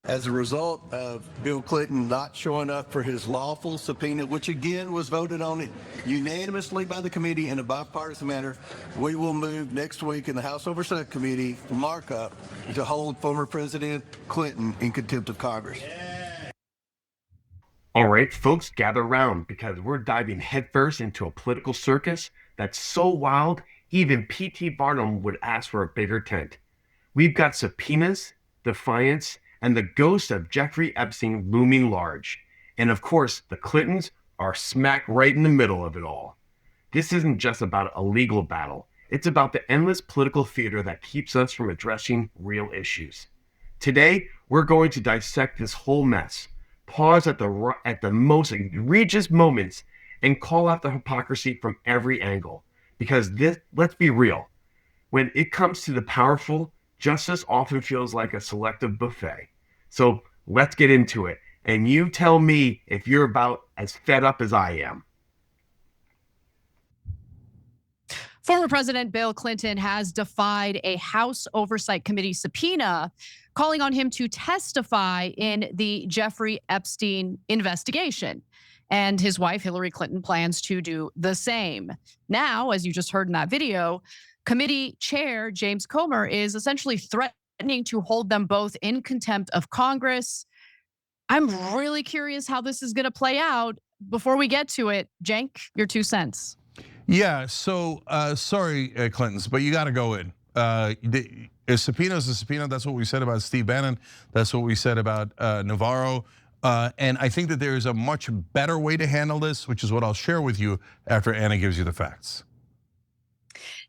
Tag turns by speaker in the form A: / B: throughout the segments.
A: as a result of Bill Clinton not showing up for his lawful subpoena, which again was voted on unanimously by the committee in a bipartisan manner, we will move next week in the House Oversight Committee markup to hold former President Clinton in contempt of Congress.
B: All right, folks, gather around because we're diving headfirst into a political circus that's so wild, even P.T. Barnum would ask for a bigger tent. We've got subpoenas, defiance, and the ghost of Jeffrey Epstein looming large. And of course, the Clintons are smack right in the middle of it all. This isn't just about a legal battle. It's about the endless political theater that keeps us from addressing real issues. Today, we're going to dissect this whole mess, pause at the most egregious moments, and call out the hypocrisy from every angle. Because let's be real, when it comes to the powerful, justice often feels like a selective buffet. So let's get into it. And you tell me if you're about as fed up as I am.
C: Former President Bill Clinton has defied a House Oversight Committee subpoena, calling on him to testify in the Jeffrey Epstein investigation. And his wife, Hillary Clinton, plans to do the same. Now, as you just heard in that video, committee chair James Comer is essentially threatening to hold them both in contempt of Congress. I'm really curious how this is going to play out. Before we get to it, Cenk, your 2 cents.
D: Yeah, so sorry, Clintons, but you got to go in. A subpoena is a subpoena. That's what we said about Steve Bannon. That's what we said about Navarro. And I think that there is a much better way to handle this, which is what I'll share with you after Anna gives you the facts.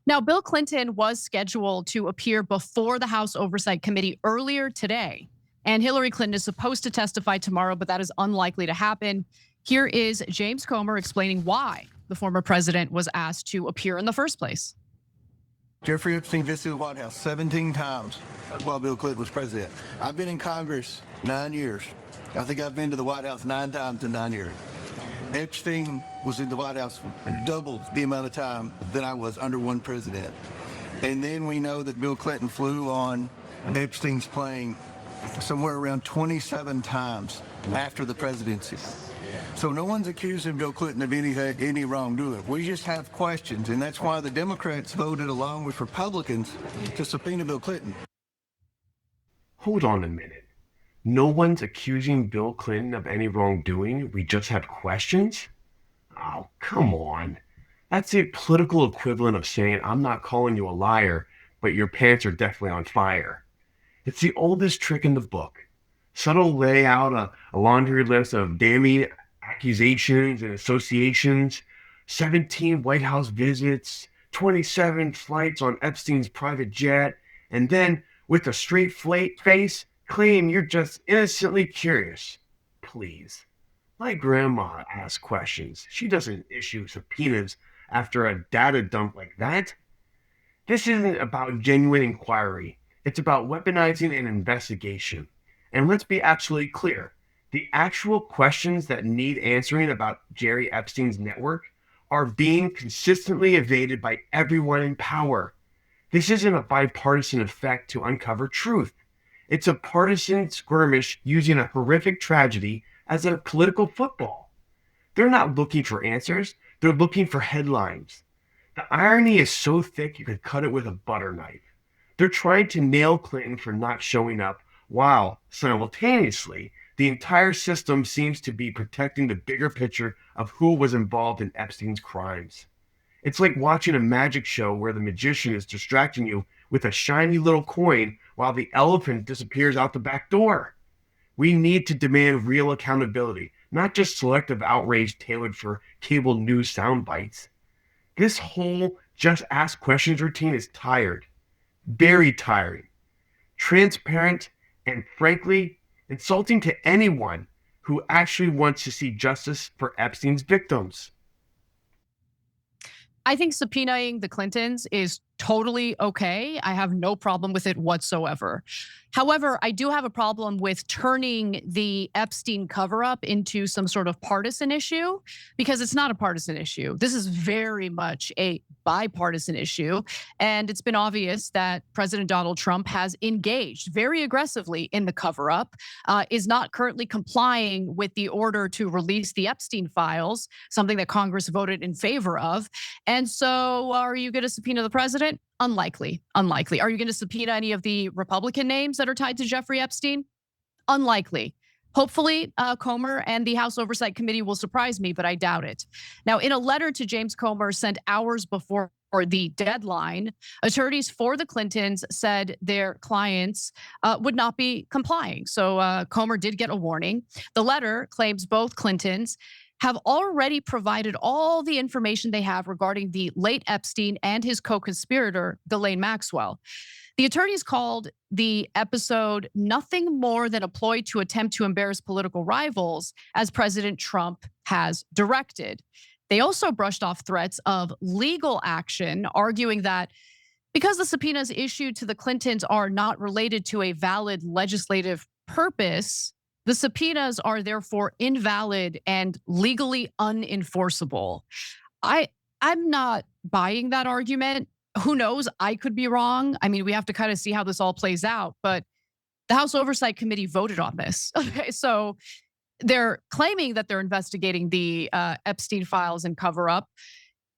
C: Now, Bill Clinton was scheduled to appear before the House Oversight Committee earlier today. And Hillary Clinton is supposed to testify tomorrow, but that is unlikely to happen. Here is James Comer explaining why the former president was asked to appear in the first place.
A: Jeffrey Epstein visited the White House 17 times while Bill Clinton was president. I've been in Congress 9 years. I think I've been to the White House 9 times in 9 years. Epstein was in the White House double the amount of time that I was under one president. And then we know that Bill Clinton flew on Epstein's plane somewhere around 27 times after the presidency. So no one's accusing Bill Clinton of any wrongdoing. We just have questions, and that's why the Democrats voted along with Republicans to subpoena Bill Clinton.
B: Hold on a minute. No one's accusing Bill Clinton of any wrongdoing. We just have questions? Oh, come on. That's the political equivalent of saying, I'm not calling you a liar, but your pants are definitely on fire. It's the oldest trick in the book. Subtle lay out a laundry list of damning accusations and associations, 17 White House visits, 27 flights on Epstein's private jet, and then with a straight face, claim you're just innocently curious. Please. My grandma asks questions. She doesn't issue subpoenas after a data dump like that. This isn't about genuine inquiry. It's about weaponizing an investigation. And let's be absolutely clear. The actual questions that need answering about Jerry Epstein's network are being consistently evaded by everyone in power. This isn't a bipartisan effect to uncover truth. It's a partisan skirmish using a horrific tragedy as a political football. They're not looking for answers. They're looking for headlines. The irony is so thick you could cut it with a butter knife. They're trying to nail Clinton for not showing up, while simultaneously, the entire system seems to be protecting the bigger picture of who was involved in Epstein's crimes. It's like watching a magic show where the magician is distracting you with a shiny little coin while the elephant disappears out the back door. We need to demand real accountability, not just selective outrage tailored for cable news sound bites. This whole just ask questions routine is tired, very tiring, transparent, and frankly, insulting to anyone who actually wants to see justice for Epstein's victims.
C: I think subpoenaing the Clintons is totally okay. I have no problem with it whatsoever. However, I do have a problem with turning the Epstein cover-up into some sort of partisan issue, because it's not a partisan issue. This is very much a bipartisan issue. And it's been obvious that President Donald Trump has engaged very aggressively in the cover up, is not currently complying with the order to release the Epstein files, something that Congress voted in favor of. And so are you going to subpoena the president? Unlikely. Are you going to subpoena any of the Republican names that are tied to Jeffrey Epstein? Unlikely. Hopefully, Comer and the House Oversight Committee will surprise me, but I doubt it. Now, in a letter to James Comer sent hours before the deadline, attorneys for the Clintons said their clients would not be complying. So Comer did get a warning. The letter claims both Clintons have already provided all the information they have regarding the late Epstein and his co-conspirator, Ghislaine Maxwell. The attorneys called the episode nothing more than a ploy to attempt to embarrass political rivals, as President Trump has directed. They also brushed off threats of legal action, arguing that because the subpoenas issued to the Clintons are not related to a valid legislative purpose, the subpoenas are therefore invalid and legally unenforceable. I'm not buying that argument. Who knows? I could be wrong. I mean, we have to kind of see how this all plays out, but the House Oversight Committee voted on this. Okay, so they're claiming that they're investigating the Epstein files and cover up.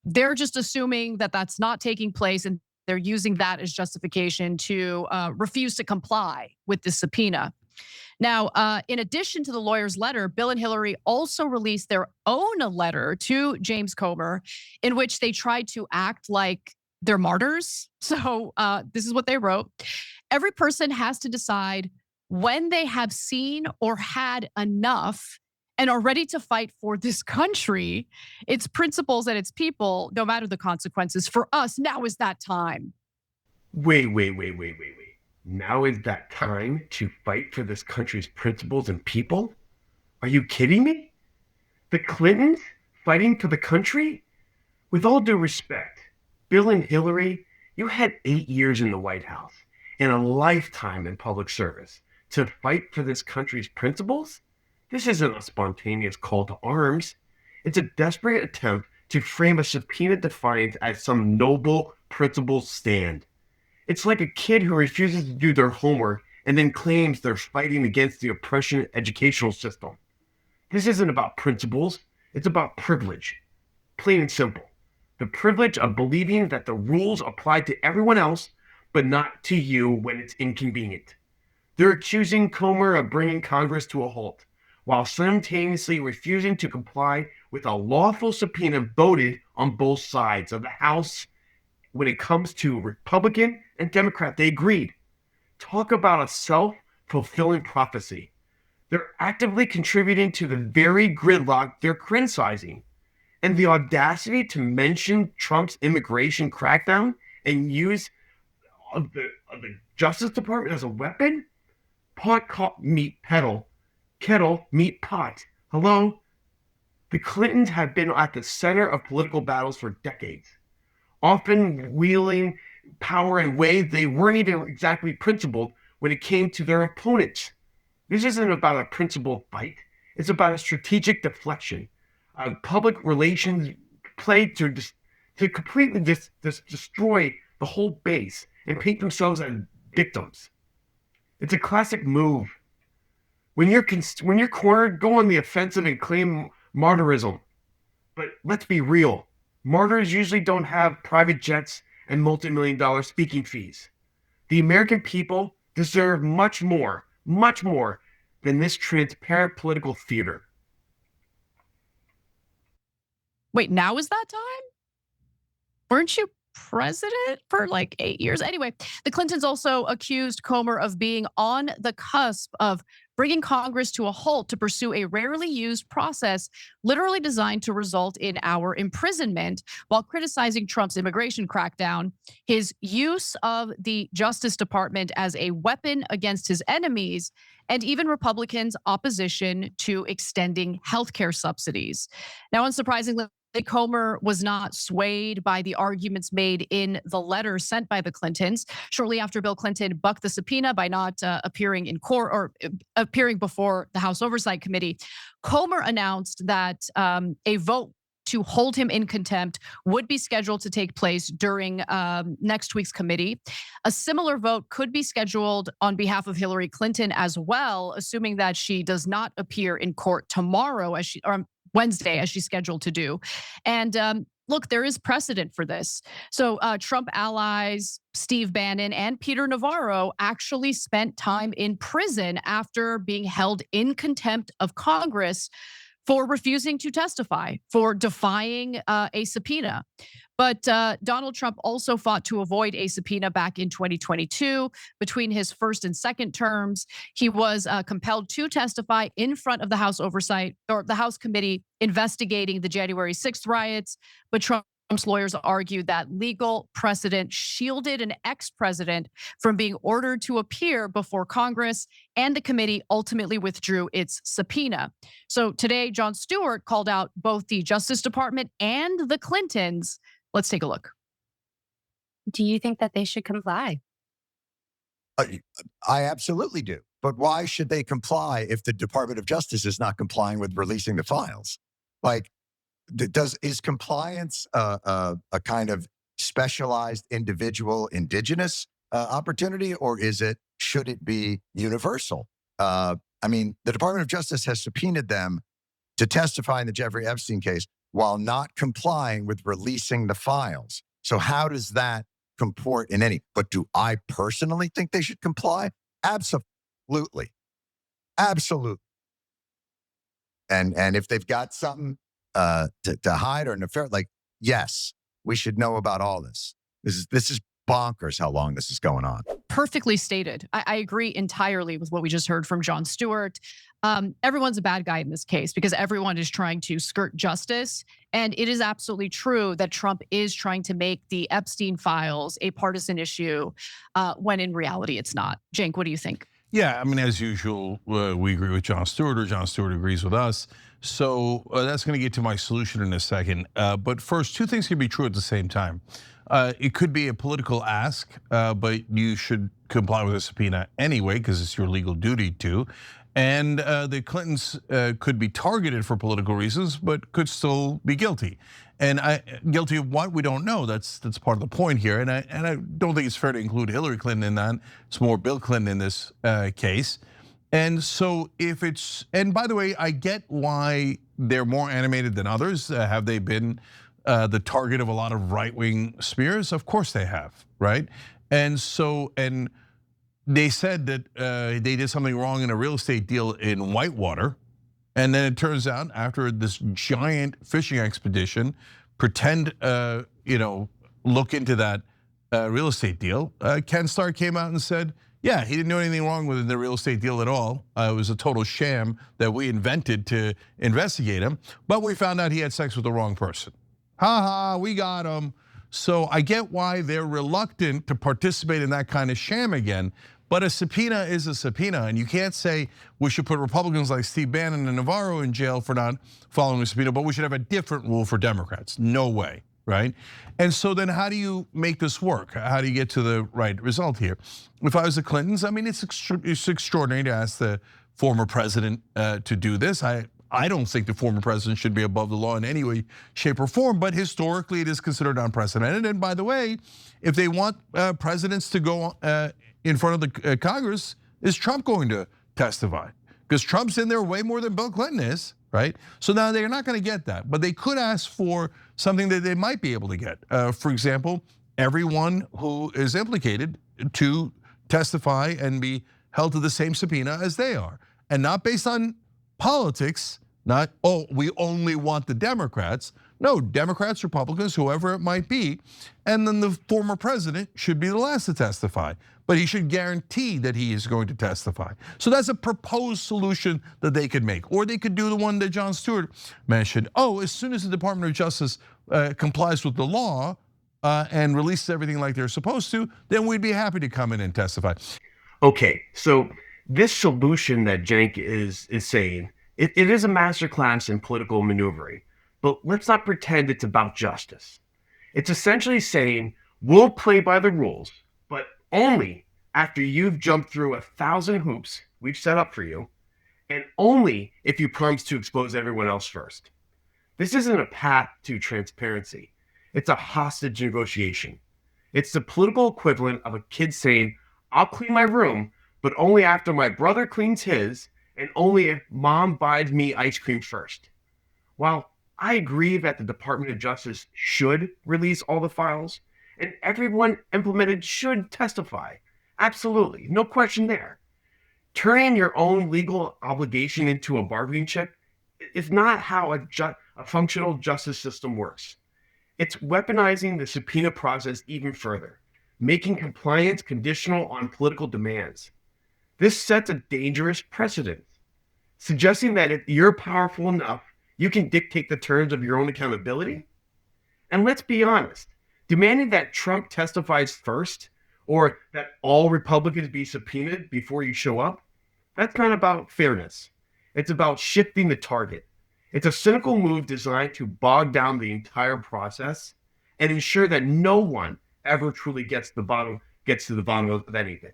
C: They're just assuming that that's not taking place, and they're using that as justification to refuse to comply with the subpoena. Now, in addition to the lawyer's letter, Bill and Hillary also released their own letter to James Comer, in which they tried to act like they're martyrs. So this is what they wrote. Every person has to decide when they have seen or had enough and are ready to fight for this country, its principles and its people, no matter the consequences. For us, now is that time.
B: Wait. Now is that time to fight for this country's principles and people? Are you kidding me? The Clintons fighting for the country? With all due respect, Bill and Hillary, you had 8 years in the White House and a lifetime in public service to fight for this country's principles? This isn't a spontaneous call to arms. It's a desperate attempt to frame a subpoena defiance as some noble principled stand. It's like a kid who refuses to do their homework and then claims they're fighting against the oppression educational system. This isn't about principles, it's about privilege. Plain and simple. The privilege of believing that the rules apply to everyone else, but not to you when it's inconvenient. They're accusing Comer of bringing Congress to a halt, while simultaneously refusing to comply with a lawful subpoena voted on both sides of the House. When it comes to Republican and Democrat, they agreed. Talk about a self-fulfilling prophecy. They're actively contributing to the very gridlock they're criticizing. And the audacity to mention Trump's immigration crackdown and use the Justice Department as a weapon? Pot meet kettle, kettle meet pot. Hello? The Clintons have been at the center of political battles for decades, often wielding power in ways they weren't even exactly principled when it came to their opponents. This isn't about a principled fight. It's about a strategic deflection, a public relations play to completely destroy the whole base and paint themselves as victims. It's a classic move. When you're cornered, go on the offensive and claim martyrism. But let's be real. Martyrs usually don't have private jets and multi-million-dollar speaking fees. The American people deserve much more than this transparent political theater.
C: Wait, now is that time? Weren't you president for like 8 years? Anyway, the Clintons also accused Comer of being on the cusp of bringing Congress to a halt to pursue a rarely used process literally designed to result in our imprisonment, while criticizing Trump's immigration crackdown, his use of the Justice Department as a weapon against his enemies, and even Republicans' opposition to extending healthcare subsidies. Now, unsurprisingly, Comer was not swayed by the arguments made in the letter sent by the Clintons. Shortly after Bill Clinton bucked the subpoena by not appearing in court or appearing before the House Oversight Committee, Comer announced that a vote to hold him in contempt would be scheduled to take place during next week's committee. A similar vote could be scheduled on behalf of Hillary Clinton as well, assuming that she does not appear in court tomorrow or Wednesday as she's scheduled to do. And look, there is precedent for this. So Trump allies Steve Bannon and Peter Navarro actually spent time in prison after being held in contempt of Congress for refusing to testify, for defying a subpoena. But Donald Trump also fought to avoid a subpoena back in 2022. Between his first and second terms, he was compelled to testify in front of the House Oversight or the House Committee investigating the January 6th riots. But Trump's lawyers argued that legal precedent shielded an ex-president from being ordered to appear before Congress, and the committee ultimately withdrew its subpoena. So today, Jon Stewart called out both the Justice Department and the Clintons. Let's take a look.
E: Do you think that they should comply?
F: I absolutely do. But why should they comply if the Department of Justice is not complying with releasing the files? Like, is compliance a kind of specialized individual indigenous opportunity, or should it be universal? I mean, the Department of Justice has subpoenaed them to testify in the Jeffrey Epstein case while not complying with releasing the files. So how does that comport in any? But do I personally think they should comply? Absolutely. Absolutely. And if they've got something to hide or nefarious, like, yes, we should know about all this. This is bonkers how long this is going on.
C: Perfectly stated. I agree entirely with what we just heard from Jon Stewart. Everyone's a bad guy in this case because everyone is trying to skirt justice. And it is absolutely true that Trump is trying to make the Epstein files a partisan issue when in reality it's not. Cenk, what do you think?
D: Yeah, I mean, as usual, we agree with Jon Stewart, or Jon Stewart agrees with us. So that's going to get to my solution in a second. But first, two things can be true at the same time. It could be a political ask, but you should comply with a subpoena anyway because it's your legal duty to. And the Clintons could be targeted for political reasons, but could still be guilty. And guilty of what, we don't know. That's part of the point here. And I don't think it's fair to include Hillary Clinton in that. It's more Bill Clinton in this case. And so and by the way, I get why they're more animated than others. Have they been the target of a lot of right-wing smears? Of course they have, right? And they said that they did something wrong in a real estate deal in Whitewater. And then it turns out after this giant fishing expedition, look into that real estate deal, Ken Starr came out and said, yeah, he didn't do anything wrong with the real estate deal at all. It was a total sham that we invented to investigate him. But we found out he had sex with the wrong person. Ha ha, we got him. So I get why they're reluctant to participate in that kind of sham again. But a subpoena is a subpoena, and you can't say we should put Republicans like Steve Bannon and Navarro in jail for not following a subpoena, but we should have a different rule for Democrats. No way, right? And so then how do you make this work? How do you get to the right result here? If I was the Clintons, I mean, it's extraordinary to ask the former president to do this. I don't think the former president should be above the law in any way, shape, or form, but historically it is considered unprecedented. And by the way, if they want presidents to go in front of the Congress, is Trump going to testify? Because Trump's in there way more than Bill Clinton is, right? So now they're not going to get that, but they could ask for something that they might be able to get. For example, everyone who is implicated to testify and be held to the same subpoena as they are, and not based on politics. Not, oh, we only want the Democrats. No, Democrats, Republicans, whoever it might be. And then the former president should be the last to testify. But he should guarantee that he is going to testify. So that's a proposed solution that they could make. Or they could do the one that Jon Stewart mentioned. Oh, as soon as the Department of Justice complies with the law and releases everything like they're supposed to, then we'd be happy to come in and testify.
B: Okay, so this solution that Cenk is saying, it is a masterclass in political maneuvering, but let's not pretend it's about justice. It's essentially saying, we'll play by the rules, but only after you've jumped through 1,000 hoops we've set up for you, and only if you promise to expose everyone else first. This isn't a path to transparency. It's a hostage negotiation. It's the political equivalent of a kid saying, I'll clean my room, but only after my brother cleans his, and only if mom buys me ice cream first. While I agree that the Department of Justice should release all the files, and everyone implemented should testify, absolutely, no question there. Turning your own legal obligation into a bargaining chip is not how a functional justice system works. It's weaponizing the subpoena process even further, making compliance conditional on political demands. This sets a dangerous precedent, suggesting that if you're powerful enough, you can dictate the terms of your own accountability. And let's be honest, demanding that Trump testifies first, or that all Republicans be subpoenaed before you show up, that's not about fairness. It's about shifting the target. It's a cynical move designed to bog down the entire process and ensure that no one ever truly gets to the bottom of anything.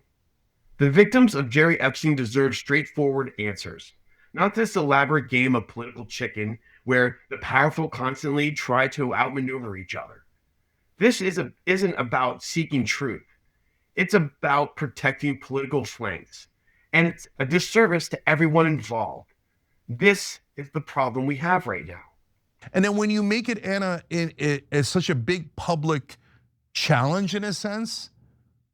B: The victims of Jerry Epstein deserve straightforward answers, not this elaborate game of political chicken where the powerful constantly try to outmaneuver each other. This isn't about seeking truth. It's about protecting political flanks, and it's a disservice to everyone involved. This is the problem we have right now.
D: And then when you make it, Anna, as such a big public challenge in a sense,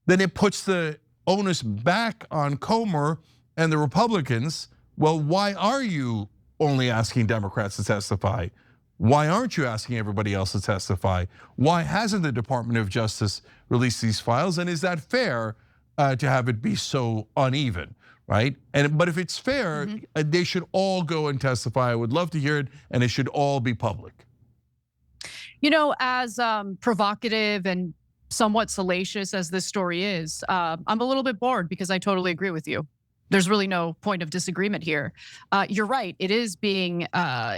D: then it puts the onus back on Comer and the Republicans. Well, why are you only asking Democrats to testify? Why aren't you asking everybody else to testify? Why hasn't the Department of Justice released these files? And is that fair to have it be so uneven? Right? But if it's fair, they should all go and testify. I would love to hear it, and it should all be public.
C: You know, as provocative and somewhat salacious as this story is, I'm a little bit bored because I totally agree with you. There's really no point of disagreement here. You're right. It is being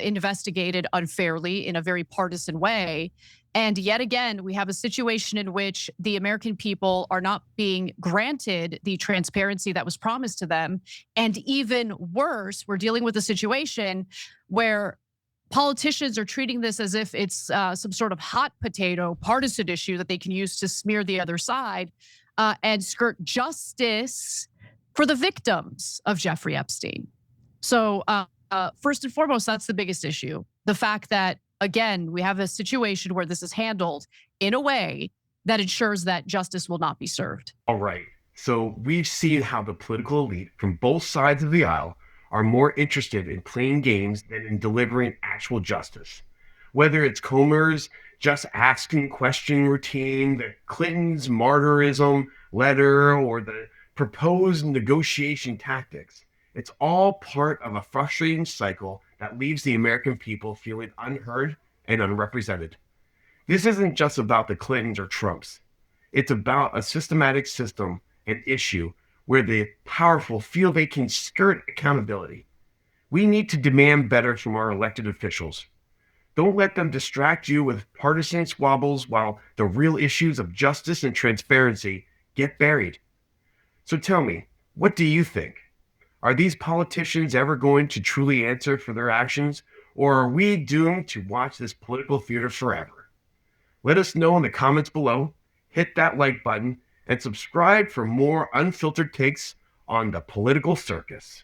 C: investigated unfairly in a very partisan way. And yet again, we have a situation in which the American people are not being granted the transparency that was promised to them. And even worse, we're dealing with a situation where politicians are treating this as if it's some sort of hot potato partisan issue that they can use to smear the other side and skirt justice for the victims of Jeffrey Epstein. So first and foremost, that's the biggest issue. The fact that, again, we have a situation where this is handled in a way that ensures that justice will not be served.
B: All right. So we've seen how the political elite from both sides of the aisle are more interested in playing games than in delivering actual justice. Whether it's Comer's just asking question routine, the Clinton's martyrism letter, or the proposed negotiation tactics, it's all part of a frustrating cycle that leaves the American people feeling unheard and unrepresented. This isn't just about the Clintons or Trumps. It's about a systematic system and issue where the powerful feel they can skirt accountability. We need to demand better from our elected officials. Don't let them distract you with partisan squabbles while the real issues of justice and transparency get buried. So tell me, what do you think? Are these politicians ever going to truly answer for their actions, or are we doomed to watch this political theater forever? Let us know in the comments below, hit that like button, and subscribe for more unfiltered takes on the political circus.